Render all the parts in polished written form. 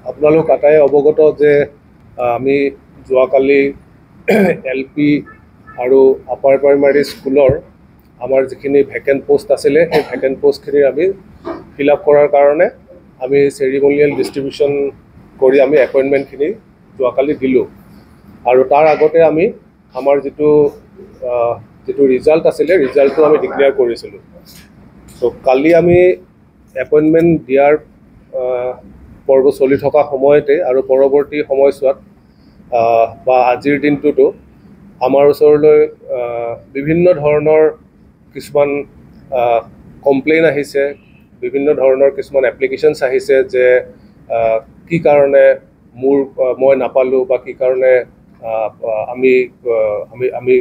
আপোনালোক আটাই অৱগত যে আমি যোৱাকালি LP আৰু আপাৰ প্ৰাইমাৰী স্কুলৰ আমাৰ যিখিনি ভেকেণ্ট পোষ্ট আছিলে সেই ভেকেণ্ট পোষ্টখিনি আমি ফিল আপ কৰাৰ কাৰণে আমি চেৰিমনিয়েল ডিষ্ট্ৰিবিউশ্যন কৰি আমি এপইণ্টমেণ্টখিনি যোৱাকালি দিলোঁ আৰু তাৰ আগতে আমি আমাৰ যিটো ৰিজাল্ট আছিলে ৰিজাল্টটো আমি ডিক্লেয়াৰ কৰিছিলোঁ। তো কালি আমি এপইণ্টমেণ্ট দিয়াৰ পৰ্ব চলি থকা সময়তে আৰু পৰৱৰ্তী সময়ছোৱাত বা আজিৰ দিনটোতো আমাৰ ওচৰলৈ বিভিন্ন ধৰণৰ কিছুমান কমপ্লেইন আহিছে, বিভিন্ন ধৰণৰ কিছুমান এপ্লিকেশ্যনছ আহিছে যে কি কাৰণে মই নাপালোঁ বা কি কাৰণে আমি আমি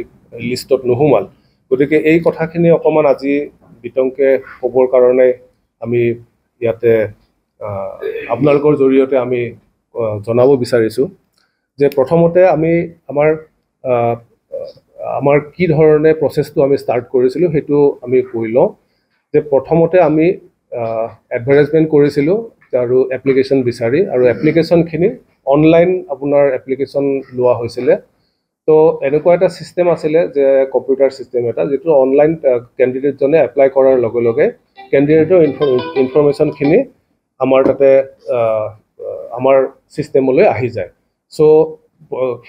লিষ্টত নোসোমাল। গতিকে এই কথাখিনি অকণমান আজি বিতংকে ক'বৰ কাৰণে আমি ইয়াতে আপোনালোকৰ জৰিয়তে আমি জনাব বিচাৰিছোঁ যে প্ৰথমতে আমি আমাৰ কি ধৰণে প্ৰচেছটো আমি ষ্টাৰ্ট কৰিছিলোঁ সেইটো আমি কৈ লওঁ। যে প্ৰথমতে আমি এডভাৰটাইজমেণ্ট কৰিছিলোঁ আৰু এপ্লিকেশ্যন বিচাৰি, আৰু এপ্লিকেশ্যনখিনি অনলাইন আপোনাৰ এপ্লিকেশ্যন লোৱা হৈছিলে। তো এনেকুৱা এটা ছিষ্টেম আছিলে যে কম্পিউটাৰ ছিষ্টেম এটা, যিটো অনলাইন কেণ্ডিডেটজনে এপ্লাই কৰাৰ লগে লগে কেণ্ডিডেটৰ ইনফৰমেশ্যনখিনি আমাৰ তাতে আমাৰ ছিষ্টেমলৈ আহি যায়। চ'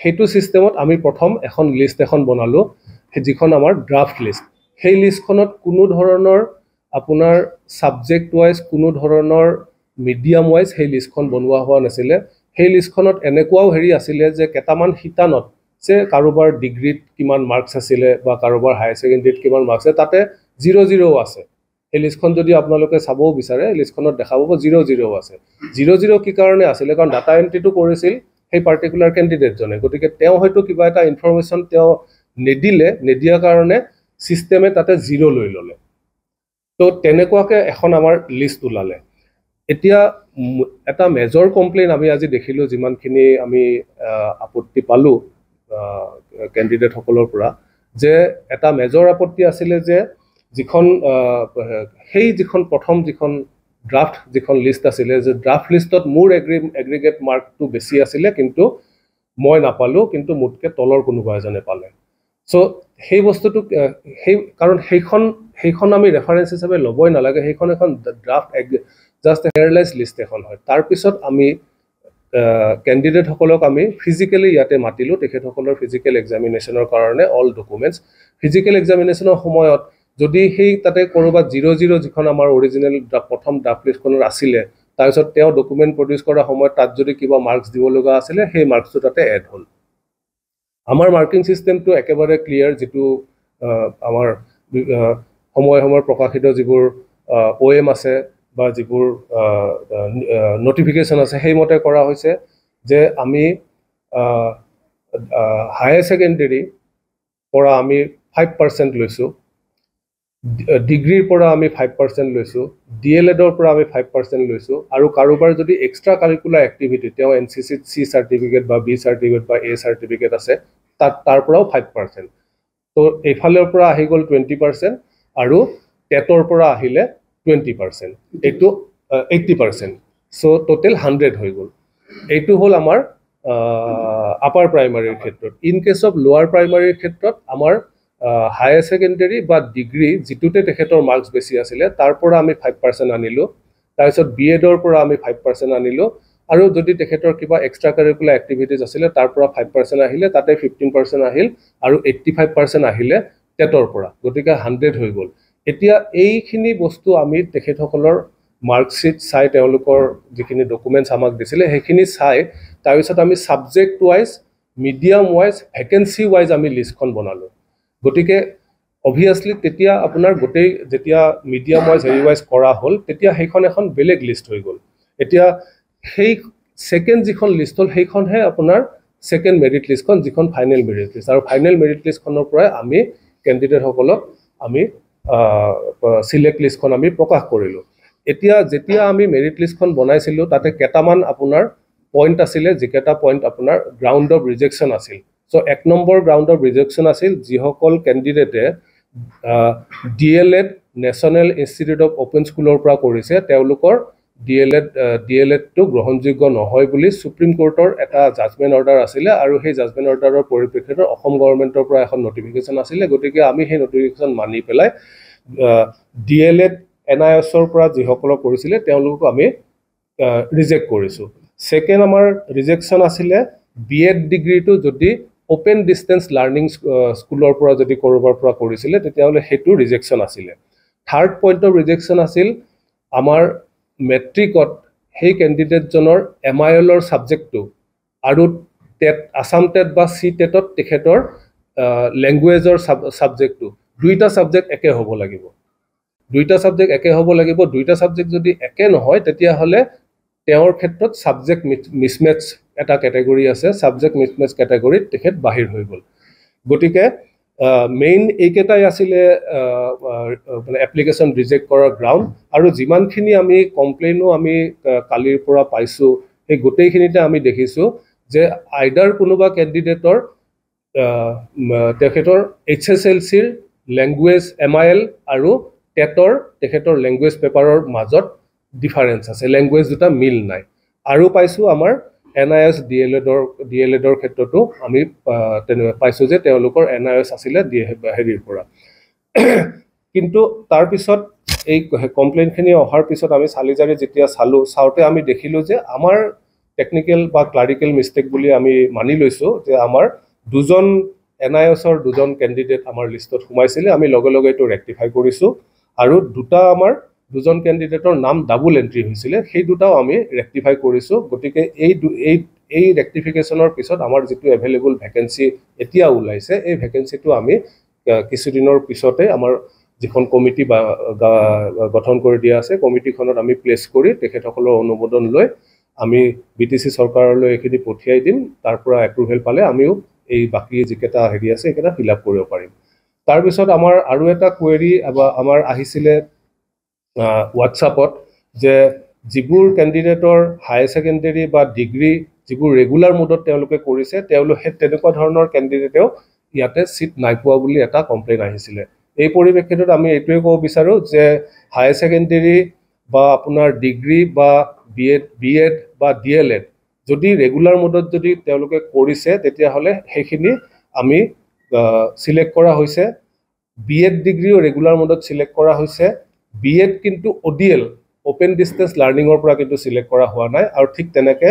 সেইটো ছিষ্টেমত আমি প্ৰথম এখন লিষ্ট এখন বনালোঁ, যিখন আমাৰ ড্ৰাফ্ট লিষ্ট। সেই লিষ্টখনত কোনো ধৰণৰ আপোনাৰ ছাবজেক্ট ৱাইজ, কোনো ধৰণৰ মিডিয়াম ৱাইজ সেই লিষ্টখন বনোৱা হোৱা নাছিলে। সেই লিষ্টখনত এনেকুৱাও আছিলে যে কেইটামান শিতানত যে কাৰোবাৰ ডিগ্ৰীত কিমান মাৰ্কছ আছিলে বা কাৰোবাৰ হায়াৰ ছেকেণ্ডেৰীত কিমান মাৰ্কছ আছে, তাতে 0-0 আছে। সেই লিষ্টখন যদি আপোনালোকে চাবও বিচাৰে, লিষ্টখনত দেখা পাব 0-0 আছে। 0-0 কি কাৰণে আছিলে? কাৰণ ডাটা এণ্ট্ৰিটো কৰিছিল সেই পাৰ্টিকুলাৰ কেণ্ডিডেটজনে। গতিকে তেওঁ হয়তো কিবা এটা ইনফৰমেশ্যন তেওঁ নিদিয়াৰ কাৰণে ছিষ্টেমে তাতে 0 লৈ ল'লে। তো তেনেকুৱাকৈ এখন আমাৰ লিষ্ট ওলালে। এতিয়া এটা মেজৰ কমপ্লেইন আমি আজি দেখিলোঁ, যিমানখিনি আমি আপত্তি পালোঁ কেণ্ডিডেটসকলৰ পৰা, যে এটা মেজৰ আপত্তি আছিলে যে যিখন প্ৰথম যিখন ড্ৰাফ্ট যিখন লিষ্ট আছিলে, যে ড্ৰাফ্ট লিষ্টত মোৰ এগ্ৰিগেট মাৰ্কটো বেছি আছিলে, কিন্তু মই নাপালোঁ, কিন্তু মোতকৈ তলৰ কোনোবা এজনে পালে। চ' সেই বস্তুটো কাৰণ সেইখন আমি ৰেফাৰেঞ্চ হিচাপে ল'বই নালাগে। সেইখন এখন ড্ৰাফ্ট জাষ্ট হেয়াৰলাইজ লিষ্ট এখন হয়। তাৰপিছত আমি কেণ্ডিডেটসকলক আমি ফিজিকেলি ইয়াতে মাতিলোঁ, তেখেতসকলৰ ফিজিকেল এক্সামিনেশ্যনৰ কাৰণে অল ডকুমেণ্টছ। ফিজিকেল এক্সামিনেশ্যনৰ সময়ত যদি সেই তাতে ক'ৰবাত 0-0 যিখন আমাৰ অৰিজিনেল প্ৰথম ড্ৰাফ্ট লিষ্টখনৰ আছিলে, তাৰপিছত তেওঁ ডকুমেণ্ট প্ৰডিউচ কৰাৰ সময়ত তাত যদি কিবা মাৰ্কছ দিব লগা আছিলে, সেই মাৰ্কছটো তাতে এড হ'ল। আমাৰ মাৰ্কিং ছিষ্টেমটো একেবাৰে ক্লিয়াৰ, যিটো আমাৰ সময়ে প্ৰকাশিত যিবোৰ OM আছে বা যিবোৰ নটিফিকেশ্যন আছে, সেইমতে কৰা হৈছে যে আমি হায়াৰ ছেকেণ্ডেৰীৰ পৰা আমি 5% লৈছোঁ, ডিগ্ৰীৰ পৰা আমি 5% লৈছোঁ, DLEDৰ পৰা আমি 5% লৈছোঁ, আৰু কাৰোবাৰ যদি এক্সট্ৰা কাৰিকুলাৰ এক্টিভিটি, তেওঁ NCCত C চাৰ্টিফিকেট বা B চাৰ্টিফিকেট বা A চাৰ্টিফিকেট আছে, তাৰ পৰাও 5%। তো এইফালৰ পৰা আহি গ'ল 20%, আৰু টেটৰ পৰা আহিলে 20%, এইটো 80%। চ' টোটেল 100 হৈ গ'ল। এইটো হ'ল আমাৰ আপাৰ প্ৰাইমাৰীৰ ক্ষেত্ৰত। ইন কেছ অফ লোৱাৰ প্ৰাইমাৰীৰ ক্ষেত্ৰত আমাৰ হায়াৰ ছেকেণ্ডেৰী বা ডিগ্ৰী যিটোতে তেখেতৰ মাৰ্কছ বেছি আছিলে, তাৰ পৰা আমি 5% আনিলোঁ। তাৰপিছত BEdৰ পৰা আমি 5% আনিলোঁ, আৰু যদি তেখেতৰ কিবা এক্সট্ৰা কাৰিকুলাৰ এক্টিভিটিজ আছিলে, তাৰ পৰা 5% আহিলে, তাতে 15% আহিল, আৰু 85% আহিলে টেটৰ পৰা। গতিকে 100 হৈ গ'ল। এতিয়া এইখিনি বস্তু আমি তেখেতসকলৰ মাৰ্কশ্বিট চাই, তেওঁলোকৰ যিখিনি ডকুমেণ্টছ আমাক দিছিলে সেইখিনি চাই, তাৰপিছত আমি subject wise, medium wise, vacancy wise আমি লিষ্টখন বনালোঁ। গতিকে অভিয়াছলি তেতিয়া আপোনাৰ যেতিয়া মিডিয়াম ৱাইজ ৱাইজ কৰা হ'ল, তেতিয়া সেইখন এখন বেলেগ লিষ্ট হৈ গ'ল। এতিয়া সেই ছেকেণ্ড যিখন লিষ্ট হ'ল, সেইখনহে আপোনাৰ ছেকেণ্ড মেৰিট লিষ্টখন, যিখন ফাইনেল মেৰিট লিষ্ট। আৰু ফাইনেল মেৰিট লিষ্টখনৰ পৰাই আমি কেণ্ডিডেটসকলক আমি চিলেক্ট লিষ্টখন আমি প্ৰকাশ কৰিলোঁ। যেতিয়া আমি মেৰিট লিষ্টখন বনাইছিলোঁ, তাতে কেইটামান আপোনাৰ পইণ্ট আছিলে, যিকেইটা পইণ্ট আপোনাৰ গ্ৰাউণ্ড অফ ৰিজেকশ্যন আছিল। চ' 1 নম্বৰ গ্ৰাউণ্ড অফ ৰিজেকশ্যন আছিল, যিসকল কেণ্ডিডেটে DLED national institute of open স্কুলৰ পৰা কৰিছে, তেওঁলোকৰ ডিএলএডটো গ্ৰহণযোগ্য নহয় বুলি সুপ্ৰিম কোৰ্টৰ এটা জাজমেণ্ট অৰ্ডাৰ আছিলে আৰু সেই জাজমেণ্ট অৰ্ডাৰৰ পৰিপ্ৰেক্ষিতত অসম গভৰ্ণমেণ্টৰ পৰা এখন নটিফিকেশ্যন আছিলে গতিকে আমি সেই নটিফিকেশ্যন মানি পেলাই ডিএলএড এনআইএছৰ পৰা যিসকলক কৰিছিলে তেওঁলোকক আমি ৰিজেক্ট কৰিছোঁ সেকেন্ড আমাৰ ৰিজেকশ্যন আছিলে বিএড ডিগ্ৰীটো যদি ওপেন ডিষ্টেন্স লাৰ্ণিং স্কুলৰ পৰা যদি কৰোবাৰ পৰা কৰিছিলে তেতিয়াহ'লে সেইটো ৰিজেকশ্যন আছিলে থাৰ্ড পইণ্ট অফ ৰিজেকশ্যন আছিল আমাৰ মেট্ৰিকত সেই কেণ্ডিডেটজনৰ এমআইএলৰ ছাবজেক্টটো আৰু টেট আছাম টেট বা চি টেটত তেখেতৰ লেংগুৱেজৰ ছাবজেক্টটো দুইটা ছাবজেক্ট একে হ'ব লাগিব দুইটা ছাবজেক্ট যদি একে নহয় তেতিয়াহ'লে তেওঁৰ ক্ষেত্ৰত ছাবজেক্ট মিছমেচ এটা কেটেগৰী আছে ছাবজেক্ট মিছমেচ কেটেগৰীত তেখেত বাহিৰ হৈ গ'ল গতিকে মেইন এইকেইটাই আছিলে মানে এপ্লিকেশ্যন ৰিজেক্ট কৰাৰ গ্ৰাউণ্ড আৰু যিমানখিনি আমি কমপ্লেইনো আমি কালিৰ পৰা পাইছোঁ সেই গোটেইখিনিতে আমি দেখিছোঁ যে আইডাৰ কোনোবা কেণ্ডিডেটৰ তেখেতৰ HSLCৰ লেংগুৱেজ MIL আৰু টেটৰ তেখেতৰ লেংগুৱেজ পেপাৰৰ মাজত ডিফাৰেঞ্চ আছে লেংগুৱেজ দুটা মিল নাই আৰু পাইছোঁ আমাৰ NIS ডিএলএডৰ ক্ষেত্ৰতো আমি পাইছোঁ যে তেওঁলোকৰ NIS আছিলে হেৰিৰ পৰা কিন্তু তাৰপিছত এই কমপ্লেইনখিনি অহাৰ পিছত আমি চালিজাৰি যেতিয়া চাওঁতে আমি দেখিলোঁ যে আমাৰ টেকনিকেল বা ক্লাৰিকেল মিষ্টেক বুলি আমি মানি লৈছোঁ যে আমাৰ দুজন NISৰ দুজন কেণ্ডিডেট আমাৰ লিষ্টত সোমাইছিলে আমি লগে লগে এইটো ৰেক্টিফাই কৰিছোঁ আৰু দুটা দুজন কেণ্ডিডেটৰ নাম ডাবল এন্ট্ৰি হৈছিলে সেই দুটাও আমি ৰেক্টিফাই কৰিছোঁ গতিকে এই ৰেক্টিফিকেশ্যনৰ পিছত আমাৰ যিটো এভেইলেবল ভেকেঞ্চি এতিয়া ওলাইছে এই ভেকেঞ্চিটো আমি কিছুদিনৰ পিছতে আমাৰ যিখন কমিটি বা গঠন কৰি দিয়া আছে কমিটিখনত আমি প্লেচ কৰি তেখেতসকলৰ অনুমোদন লৈ আমি BTC চৰকাৰলৈ এইখিনি পঠিয়াই দিম তাৰ পৰা এপ্ৰুভেল পালে আমিও এই বাকি যিকেইটা হেৰি আছে এইকেইটা ফিল আপ কৰিব পাৰিম তাৰপিছত আমাৰ আৰু এটা কুৱেৰি আমাৰ আহিছিলে হোৱাটছআপত যে যিবোৰ কেণ্ডিডেটৰ হায়াৰ ছেকেণ্ডেৰী বা ডিগ্ৰী যিবোৰ ৰেগুলাৰ মোডত তেওঁলোকে কৰিছে তেওঁলোকে তেনেকুৱা ধৰণৰ কেণ্ডিডেটেও ইয়াতে চিট নাই পোৱা বুলি এটা কমপ্লেইন আহিছিলে এই পৰিপ্ৰেক্ষিতত আমি এইটোৱে ক'ব বিচাৰোঁ যে হায়াৰ ছেকেণ্ডেৰী বা আপোনাৰ ডিগ্ৰী বা বিএড বা ডিএলএড যদি ৰেগুলাৰ মোডত যদি তেওঁলোকে কৰিছে তেতিয়াহ'লে সেইখিনি আমি সিলেক্ট কৰা হৈছে বিএড ডিগ্ৰীও ৰেগুলাৰ মোডত সিলেক্ট কৰা হৈছে বিএড কিন্তু ODL ওপেন ডিষ্টেন্স লাৰ্ণিঙৰ পৰা কিন্তু সিলেক্ট কৰা হোৱা নাই আৰু ঠিক তেনেকে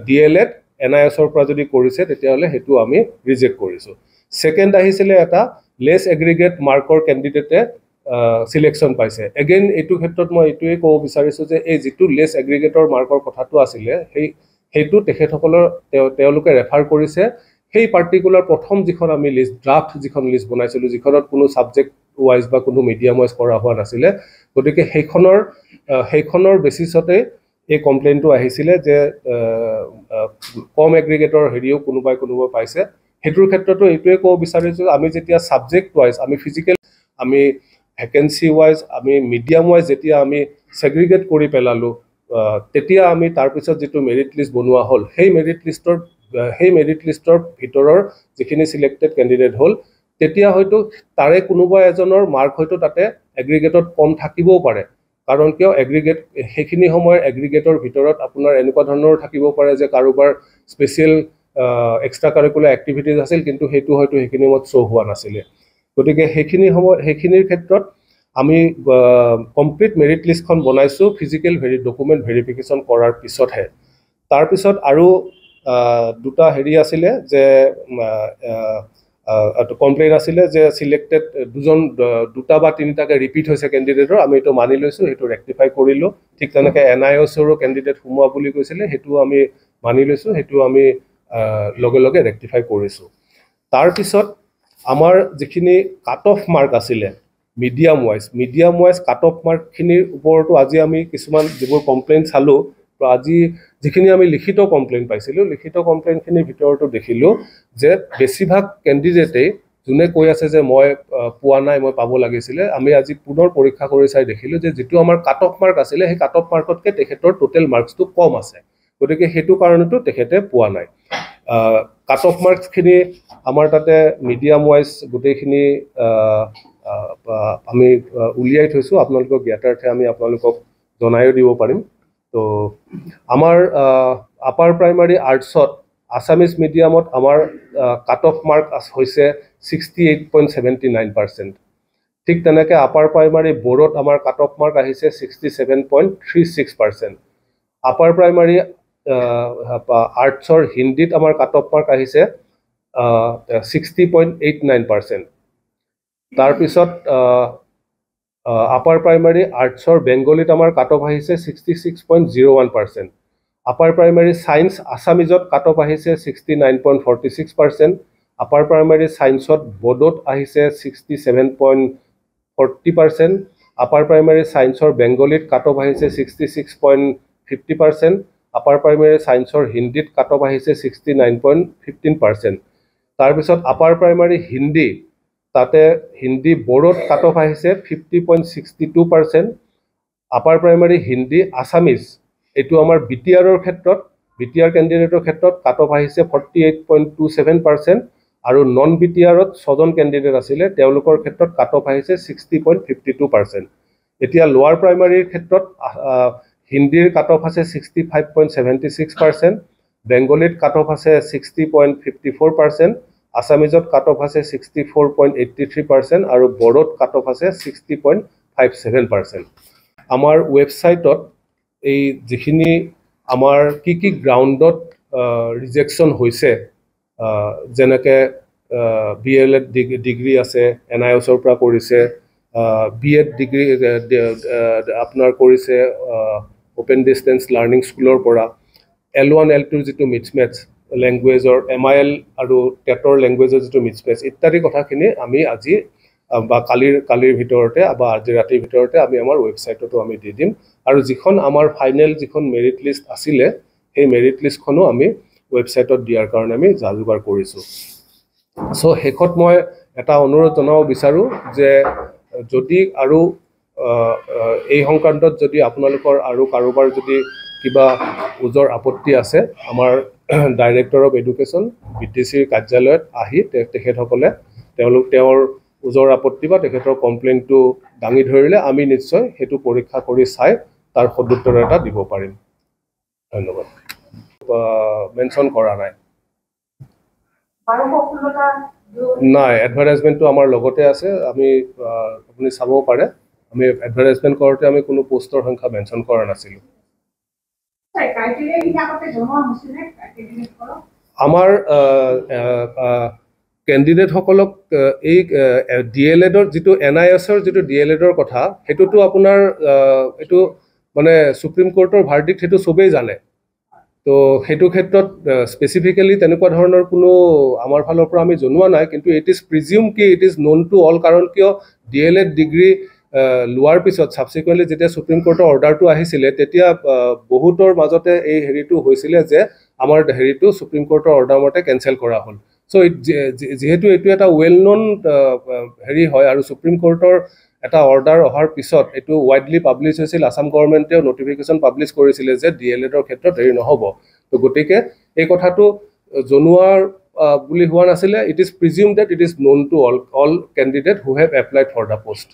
ডিএলএড NISৰ পৰা যদি কৰিছে তেতিয়াহ'লে সেইটো আমি ৰিজেক্ট কৰিছোঁ সেকেন্ড আহিছিলে এটা লেছ এগ্ৰিগেট মাৰ্কৰ কেণ্ডিডেটে সিলেকশ্যন পাইছে এগেইন এইটো ক্ষেত্ৰত মই এইটোৱে ক'ব বিচাৰিছোঁ যে এই যিটো লেছ এগ্ৰিগেটৰ মাৰ্কৰ কথাটো আছিলে সেইটো তেখেতসকলৰ তেওঁলোকে ৰেফাৰ কৰিছে সেই পাৰ্টিকুলাৰ প্ৰথম যিখন আমি লিষ্ট ড্ৰাফ্ট যিখন লিষ্ট বনাইছিলোঁ যিখনত কোনো ছাবজেক্ট ৱাইজ বা কোনো মিডিয়াম ৱাইজ কৰা হোৱা নাছিলে গতিকে সেইখনৰ বেচিছতে এই কমপ্লেইনটো আহিছিলে যে কম এগ্ৰিগেটৰ হেৰিও কোনোবাই পাইছে সেইটোৰ ক্ষেত্ৰতো এইটোৱে ক'ব বিচাৰিছোঁ আমি যেতিয়া ছাবজেক্ট ৱাইজ আমি ফিজিকেল আমি ভেকেঞ্চি ৱাইজ আমি মিডিয়াম ৱাইজ যেতিয়া আমি ছেগ্ৰিগেট কৰি পেলালোঁ তেতিয়া আমি তাৰপিছত যিটো মেৰিট লিষ্ট বনোৱা হ'ল সেই মেৰিট লিষ্টৰ ভিতৰৰ যিখিনি সিলেক্টেড কেণ্ডিডেট হ'ল তেতিয়া হয়তো তাৰে কোনোবা এজনৰ মাৰ্ক হয়তো তাতে এগ্ৰিগেটত কম থাকিবও পাৰে কাৰণ কিয় এগ্ৰিগেট সেইখিনি সময়ৰ এগ্ৰিগেটৰ ভিতৰত আপোনাৰ এনেকুৱা ধৰণৰ থাকিব পাৰে যে কাৰোবাৰ স্পেচিয়েল এক্সট্ৰা কাৰিকুলাৰ এক্টিভিটিজ আছিল কিন্তু সেইটো হয়তো সেইখিনি সময়ত শ্ব' হোৱা নাছিলে গতিকে সেইখিনিৰ ক্ষেত্ৰত আমি কমপ্লিট মেৰিট লিষ্টখন বনাইছোঁ ফিজিকেল ডকুমেণ্ট ভেৰিফিকেশ্যন কৰাৰ পিছতহে তাৰপিছত আৰু দুটা হেৰি আছিলে যে কমপ্লেইন আছিলে যে সিলেক্টেড দুটা বা তিনিটাকে ৰিপিট হৈছে কেণ্ডিডেটৰ আমি এইটো মানি লৈছোঁ সেইটো ৰেক্টিফাই কৰিলোঁ ঠিক তেনেকৈ NISৰো কেণ্ডিডেট সোমোৱা বুলি কৈছিলে সেইটো আমি মানি লৈছোঁ সেইটো আমি লগে লগে ৰেক্টিফাই কৰিছোঁ তাৰপিছত আমাৰ যিখিনি কাট অফ মাৰ্ক আছিলে মিডিয়াম ৱাইজ কাট অফ মাৰ্কখিনিৰ ওপৰতো আজি আমি কিছুমান যিবোৰ কমপ্লেইন চালোঁ তো আজি যিখিনি আমি লিখিত কমপ্লেইন পাইছিলোঁ লিখিত কমপ্লেইনখিনিৰ ভিতৰতো দেখিলোঁ যে বেছিভাগ কেণ্ডিডেটেই যোনে কৈ আছে যে মই পোৱা নাই মই পাব লাগিছিলে আমি আজি পুনৰ পৰীক্ষা কৰি চাই দেখিলোঁ যে যিটো আমাৰ কাট অফ মাৰ্ক আছিলে সেই কাট অফ মাৰ্কতকৈ তেখেতৰ টোটেল মাৰ্কছটো কম আছে গতিকে সেইটো কাৰণেতো তেখেতে পোৱা নাই কাট অফ মাৰ্কছখিনি আমাৰ তাতে মিডিয়াম ৱাইজ গোটেইখিনি আমি উলিয়াই থৈছোঁ আপোনালোকক জ্ঞাতাৰ্থে আমি আপোনালোকক জনায়ো দিব পাৰিম তো আমাৰ আপাৰ প্ৰাইমাৰী আৰ্টছত আছামিজ মিডিয়ামত আমাৰ কাট অফ মাৰ্ক হৈছে 68.79%। ঠিক তেনেকৈ আপাৰ প্ৰাইমাৰী বৰ্ডত আমাৰ কাট অফ মাৰ্ক আহিছে 67.36%। আপাৰ প্ৰাইমাৰী আৰ্টছৰ হিন্দীত আমাৰ কাট অফ মাৰ্ক আহিছে 60.89%। তাৰপিছত আপাৰ প্ৰাইমাৰী আৰ্টছৰ বেংগলীত আমাৰ কাট অফ আহিছে 66.01%। আপাৰ প্ৰাইমাৰী ছায়েন্স আছামিজত কাট অফ আহিছে 69.46%। আপাৰ প্ৰাইমাৰী ছায়েন্সত বড়োত আহিছে 67.40%। আপাৰ প্ৰাইমাৰী ছায়েন্সৰ বেংগলীত কাট অফ আহিছে 66.50%। আপাৰ প্ৰাইমাৰী ছায়েন্সৰ হিন্দীত কাট অফ আহিছে 69.15%। তাৰপিছত আপাৰ প্ৰাইমাৰী হিন্দী তাতে হিন্দী বড়োত কাট অফ আহিছে 50.62%। আপাৰ প্ৰাইমাৰী হিন্দী আছামিজ এইটো আমাৰ বিটিআৰৰ ক্ষেত্ৰত বিটিআৰ কেণ্ডিডেটৰ ক্ষেত্ৰত কাট অফ আহিছে 48.27%। আৰু নন বিটিআৰত 6জন কেণ্ডিডেট আছিলে তেওঁলোকৰ ক্ষেত্ৰত কাট অফ আহিছে 60.52%। এতিয়া লোৱাৰ প্ৰাইমাৰীৰ ক্ষেত্ৰত হিন্দীৰ কাট অফ আছে 65.76%, বেংগলীত কাট অফ আছে 60.54%, আছামিজত কাট অফ আছে 64.83% আৰু বড়োত কাট অফ আছে 60.57%। আমাৰ ৱেবছাইটত এই যিখিনি আমাৰ কি গ্ৰাউণ্ডত ৰিজেকশ্যন হৈছে যেনেকৈ BLED ডিগ্ৰী আছে NIOSৰ পৰা কৰিছে, BEd ডিগ্ৰী আপোনাৰ কৰিছে অপেন ডিষ্টেঞ্চ লাৰ্ণিং স্কুলৰ পৰা, L1 L2 যিটো মিছমেটছ লেংগুৱেজৰ MIL আৰু টেটৰ লেংগুৱেজৰ যিটো মিছমেটছ ইত্যাদি কথাখিনি আমি আজি বা কালিৰ ভিতৰতে বা আজি ৰাতিৰ ভিতৰতে আমি আমাৰ ৱেবছাইটতো আমি দি দিম। আৰু যিখন আমাৰ ফাইনেল যিখন মেৰিট লিষ্ট আছিলে সেই মেৰিট লিষ্টখনো আমি ৱেবছাইটত দিয়াৰ কাৰণে আমি যা যোগাৰ কৰিছোঁ। চ' শেষত মই এটা অনুৰোধ জনাব বিচাৰোঁ যে যদি আৰু এই সংক্ৰান্তত যদি আপোনালোকৰ আৰু কাৰোবাৰ যদি কিবা ওজৰ আপত্তি আছে আমাৰ ডাইৰেক্টৰ অফ এডুকেশ্যন BTCৰ কাৰ্যালয়ত আহি তেখেতসকলে তেওঁৰ ওজৰ আপত্তি বা তেখেতৰ কমপ্লেইনটো দাঙি ধৰিলে আমি নিশ্চয় সেইটো পৰীক্ষা কৰি চাই তাৰ সদুত্তৰ এটা দিব পাৰিম। ধন্যবাদ। মেনশ্যন কৰা নাই এডভাৰটাইজমেণ্টটো আমাৰ লগতে আছে, আমি আপুনি চাব পাৰে আমি এডভাৰটাইজমেণ্ট কৰোঁতে আমি কোনো পোষ্টৰ সংখ্যা মেনশ্যন কৰা নাছিলোঁ। আমাৰ কেণ্ডিডেটসকলক এই DLEDৰ যিটো NIOSৰ যিটো DLEDৰ কথা সেইটোতো আপোনাৰ এইটো মানে সুপ্ৰিম কোৰ্টৰ ভাৰ্ডিক্ট সেইটো চবেই জানে। তো সেইটো ক্ষেত্ৰত স্পেচিফিকেলি তেনেকুৱা ধৰণৰ কোনো আমাৰ ফালৰ পৰা আমি জনোৱা নাই, কিন্তু ইট ইজ প্ৰিজিউম কি it is known to all, কাৰণ কিয় DLED ডিগ্ৰী লোৱাৰ পিছত ছাবচিকুৱেণ্টলি যেতিয়া সুপ্ৰিম কোৰ্টৰ অৰ্ডাৰটো আহিছিলে তেতিয়া বহুতৰ মাজতে এই হেৰিটো হৈছিলে যে আমাৰ হেৰিটো সুপ্ৰিম কোৰ্টৰ অৰ্ডাৰ মতে কেঞ্চেল কৰা হ'ল। চ' যিহেতু এইটো এটা ৱেল নন হেৰি হয় আৰু সুপ্ৰিম কোৰ্টৰ এটা অৰ্ডাৰ অহাৰ পিছত এইটো ৱাইডলি পাব্লিছ হৈছিল, আছাম গভৰ্ণমেণ্টেও নটিফিকেশ্যন পাব্লিছ কৰিছিলে যে DLEDৰ ক্ষেত্ৰত হেৰি নহ'ব। তো গতিকে এই কথাটো জনোৱাৰ বুলি হোৱা নাছিলে। It is presume that it is known to all candidate who have applied for the post.